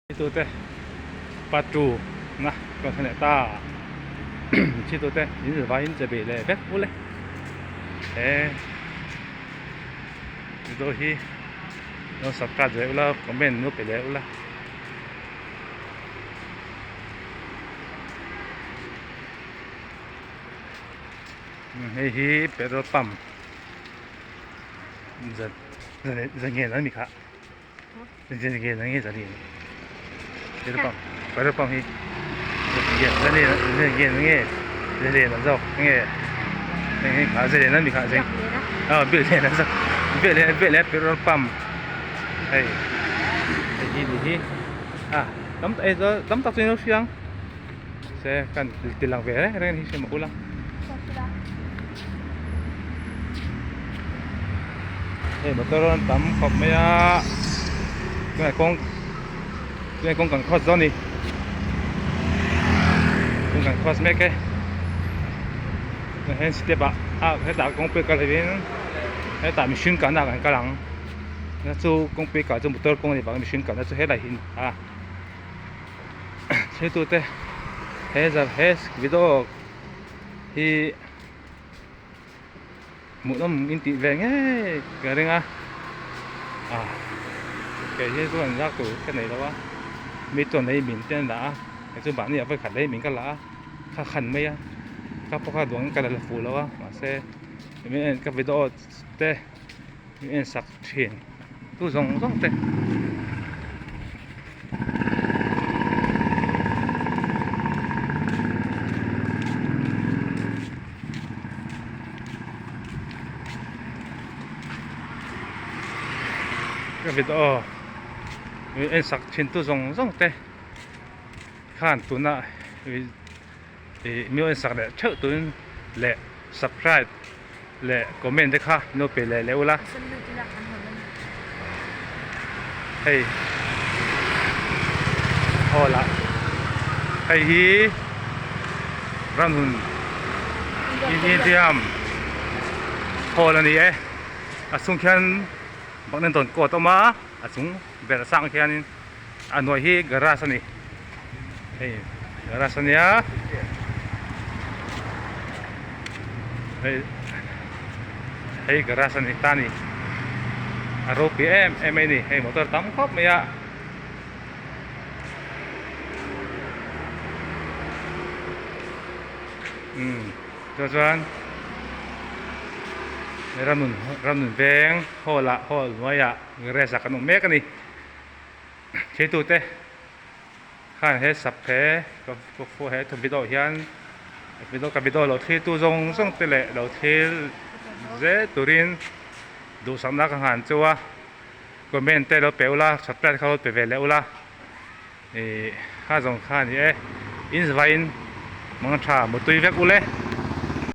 Itu teh patu nah còn thế này ta chỉ tôi teh những người vayจะbị lệ bếp u lệ ê rồi hi nó sắp cắt rồi là comment nó bị lệ u lệ hey hi petrol pump giờ giờ nghe nó mi khá giờ nghe nó nghe giờ đi petrol pump hi giờ lên rồi nghe khá giờ lên mi khá giờ biết lên rồi biết lên petrol pump hey hi tắm tóc trên nó xiang sẽ cần tiền làng về đấy đây sẽ một ulang motor tắm khop mấy cái này con cần cross zone đi con cần cross mấy cái hay step hay tạo công việc cái này hay tạo machine cản nào cái lằng nó chú công việc cả cho motor công này bằng machine cản nó chú hết lại hình thế tôi thế hết giờ hết video thì một năm in tị về nghe cái này cái gì tôi ăn ra của cái này đó mấy tuần này mình tên đã cái số bản này phải khẩn đấy mình cái lá khá khẩn mấy các bác các đoàn cái là phụ đó mà sẽ mình cái video thế mình sạc tiền tôi dùng thế cái video mình sạc tiền tôi dùng thế khan tụi nãy mình sạc để chợ tụi lệ subscribe lệ comment đấy ha nó bị lệ lệ ula hey hola hey hi ranun ini diam hola ni asung khan bang nên tồn cột mà asung về sang khan anoi hi garage ni hey garage ni hey garage ni tani aro pm ni hey motor tam khop me ya cho chuan ramnun veng hola hol moya resa kanung mek ani che tu te khan he sap phe ko fo he thum video hian video lo the tu zong te le lo the ze turin du samna ka han chuwa comment te lo peula subscribe khaut pe ve leula kha zong khan in vain mang tha mo tui vek ule